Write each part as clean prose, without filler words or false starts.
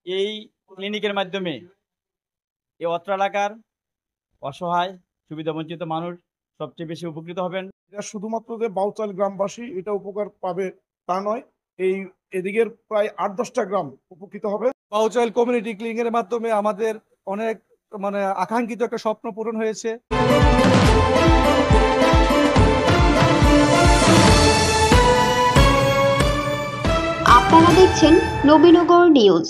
এই ক্লিনিকের মাধ্যমে এই অত্র এলাকার অসহায় সুবিধাবঞ্চিত মানুষ সবচেয়ে বেশি উপকৃত হবেন। এটা শুধুমাত্র যে বাউচাল গ্রামবাসী এটা উপকার পাবে তা নয়, এদিকের প্রায় ৮-১০টা গ্রাম উপকৃত হবে। বাউচাল কমিউনিটি ক্লিনিকের মাধ্যমে আমাদের অনেক আকাঙ্ক্ষিত একটা স্বপ্ন পূরণ হয়েছে। আপনারা দেখছেন নবীনগর নিউজ।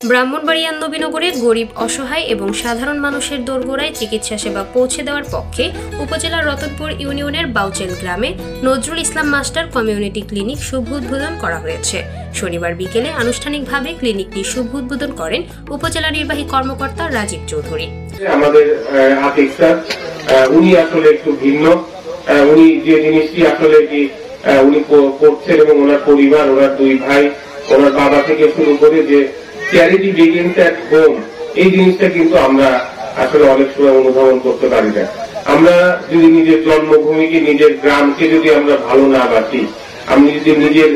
ব্রাহ্মণবাড়িয়ার নবীনগরের গরিব, অসহায় এবং সাধারণ মানুষের দোরগোড়ায় চিকিৎসা সেবা পৌঁছে দেওয়ার পক্ষে উপজেলার রতনপুর ইউনিয়নের বাউচেল গ্রামে Nazrul Islam master community clinic শুভ উদ্বোধন করা হয়েছে। শনিবার বিকেলে আনুষ্ঠানিকভাবে ক্লিনিকটি শুভ উদ্বোধন করেন উপজেলা নির্বাহী কর্মকর্তা রাজীব চৌধুরী। আমাদের আতিক স্যার উনি আসলে একটু ভিন্ন, উনি যে জিনিসটি আসলে উনি করছেন এবং ওনার পরিবার, ওনার দুই ভাই, ওনার বাবা থেকে শুরু করে যে চ্যারিটি বিগিনস অ্যাট হোম, এই জিনিসটা কিন্তু আমরা আসলে অনেক সময় অনুধাবন করতে পারি না। আমরা যদি নিজের জন্মভূমিকে, নিজের গ্রামকে যদি আমরা ভালো না বাসি, আমি যদি নিজের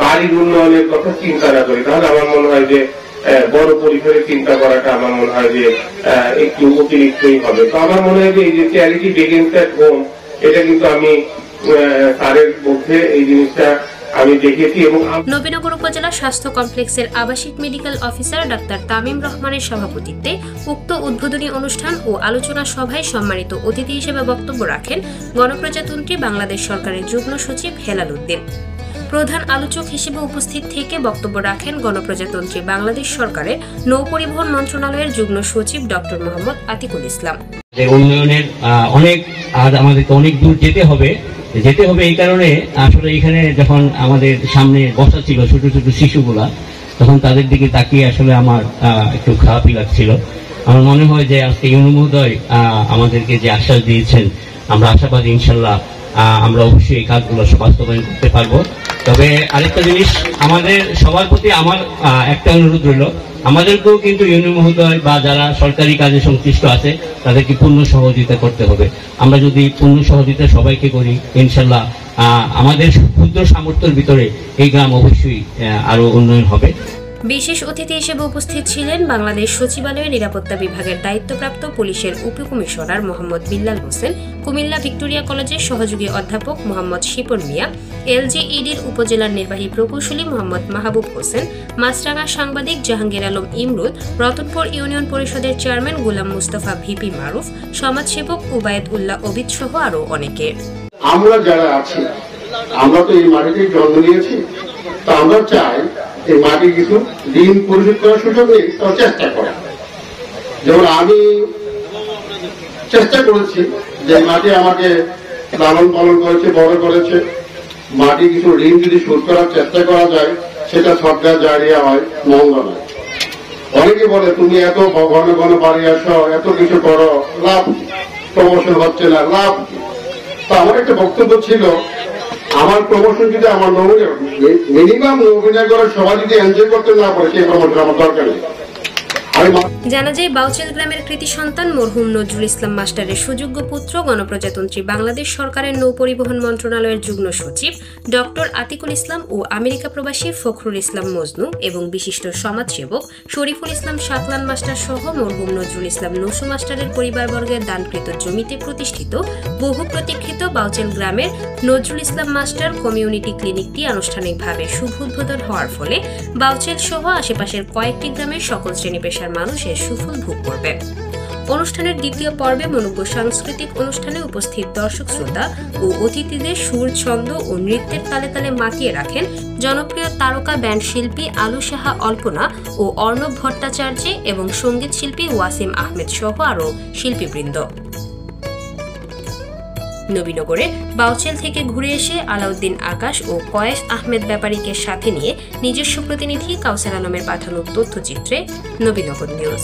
বাড়ির উন্নয়নের কথা চিন্তা না করি, তাহলে আমার মনে হয় যে বড় পরিসরে চিন্তা করাটা আমার মনে হয় যে একটু অতিরিক্তই হবে। তো আমার মনে হয় যে এই যে চ্যারিটি বিগিনস অ্যাট হোম, এটা কিন্তু আমি স্যারের মধ্যে এই জিনিসটা আমি দেখেছি। এবং নবীনগর উপজেলা স্বাস্থ্য কমপ্লেক্সের আবাসিক মেডিকেল অফিসার ডাক্তার তামিম রহমানের সভাপতিত্বে উক্ত উদ্বোধনী অনুষ্ঠান ও আলোচনা সভায় সম্মানিত অতিথি হিসেবে বক্তব্য রাখেন গণপ্রজাতন্ত্রী বাংলাদেশ সরকারের যুগ্ম সচিব হেলাল উদ্দিন। প্রধান আলোচক হিসেবে উপস্থিত থেকে বক্তব্য রাখেন গণপ্রজাতন্ত্রী বাংলাদেশ সরকারের নৌ পরিবহন মন্ত্রণালয়ের যুগ্ম সচিব ডক্টর মোহাম্মদ আতিকুল ইসলাম। উন্নয়নের আমাদেরকে অনেক দূর যেতে হবে এই কারণে আসলে এখানে যখন আমাদের সামনে বসা ছিল ছোট ছোট শিশুগুলা, তখন তাদের দিকে তাকিয়ে আসলে আমার একটু খারাপই লাগছিল। আমার মনে হয় যে আজকে ইউনু মহোদয় আমাদেরকে যে আশ্বাস দিয়েছেন, আমরা আশাবাদী ইনশাল্লাহ আমরা অবশ্যই এই কাজগুলো বাস্তবায়ন করতে পারবো। তবে আরেকটা জিনিস, আমাদের সবার প্রতি আমার একটা অনুরোধ রইল, আমাদেরকেও কিন্তু ইউনিয়ন মহোদয় বা যারা সরকারি কাজে সংশ্লিষ্ট আছে তাদেরকে পূর্ণ সহযোগিতা করতে হবে। আমরা যদি পূর্ণ সহযোগিতা সবাইকে করি, ইনশাল্লাহ আমাদের ক্ষুদ্র সামর্থ্যের ভিতরে এই গ্রাম অবশ্যই আরো উন্নয়ন হবে। বিশেষ অতিথি হিসেবে উপস্থিত ছিলেন বাংলাদেশ সচিবালয়ের নিরাপত্তা বিভাগের দায়িত্বপ্রাপ্ত পুলিশের উপকমিশনার মোহাম্মদ বিল্লাল হোসেন, কুমিল্লা ভিক্টোরিয়া কলেজের সহযোগী অধ্যাপক মোহাম্মদ শিপন মিয়া, এলজেইডির উপজেলার নির্বাহী প্রকৌশলী মোহাম্মদ মাহবুব হোসেন, মাছরাঙা সাংবাদিক জাহাঙ্গীর আলম ইমরুদ, রতনপুর ইউনিয়ন পরিষদের চেয়ারম্যান গোলাম মুস্তফা ভিপি মারুফ, সমাজসেবক উবায়েদ উল্লাহ অবিদ সহ আরো অনেকে। আমরা যারা আছি, আমরা তো এই মাটিতে জন্ম নিয়েছি, তা আমরা চাই এই মাটি কিছু ঋণ পরিশোধ করার সুযোগে তার চেষ্টা করা। যেমন আমি চেষ্টা করেছি যে মাটি আমাকে লালন পালন করেছে, বড় করেছে, মাটি কিছু ঋণ যদি শোধ করার চেষ্টা করা যায়, সেটা সরকার জারিয়া হয়, মঙ্গল হয়। অনেকে বলে তুমি এত ঘন ঘন বাড়ি আসো, এত কিছু করো, লাভ প্রমোশন হচ্ছে না, লাভ। তো আমার একটা বক্তব্য ছিল, আমার প্রমোশন যদি আমার মিনিমাম অভিনয় করার সবাই যদি এনজয় করতে না পারে, সেই প্রমোশন আমার দরকার নেই। জানা যায় বাউচেল গ্রামের কৃতি সন্তান মরহুম নজরুল ইসলাম মাস্টারের সুযোগ্য পুত্র গণপ্রজাতন্ত্রী বাংলাদেশ সরকারের নৌ পরিবহন মন্ত্রণালয়ের যুগ্ম সচিব ডক্টর আতিকুল ইসলাম ও আমেরিকা প্রবাসী ফখরুল ইসলাম মজনু এবং বিশিষ্ট সমাজসেবক শরীফুল ইসলাম শাকলান মাস্টার সহ মরহুম নজরুল ইসলাম নসু মাস্টারের পরিবারবর্গের দানকৃত জমিতে প্রতিষ্ঠিত বহু প্রতীক্ষিত বাউচেল গ্রামের নজরুল ইসলাম মাস্টার কমিউনিটি ক্লিনিকটি আনুষ্ঠানিকভাবে শুভ উদ্বোধন হওয়ার ফলে বাউচেল সহ আশেপাশের কয়েকটি গ্রামের সকল শ্রেণী পেশার মানুষ এর সুফল ভোগ করবে। অনুষ্ঠানের দ্বিতীয় পর্বে মনোজ্ঞ সাংস্কৃতিক অনুষ্ঠানে উপস্থিত দর্শক শ্রোতা ও অতিথিদের সুর, ছন্দ ও নৃত্যের তালে তালে মাতিয়ে রাখেন জনপ্রিয় তারকা ব্যান্ড শিল্পী আলু সাহা অল্পনা ও অর্ণব ভট্টাচার্য এবং সঙ্গীত শিল্পী ওয়াসিম আহমেদ সহ আরও শিল্পীবৃন্দ। নবীনগরে বাউচেল থেকে ঘুরে এসে আলাউদ্দিন আকাশ ও কয়েস আহমেদ ব্যাপারীকে সাথে নিয়ে নিজস্ব প্রতিনিধি কাউসার আলমের পাঠানো তথ্যচিত্রে নবীনগর নিউজ।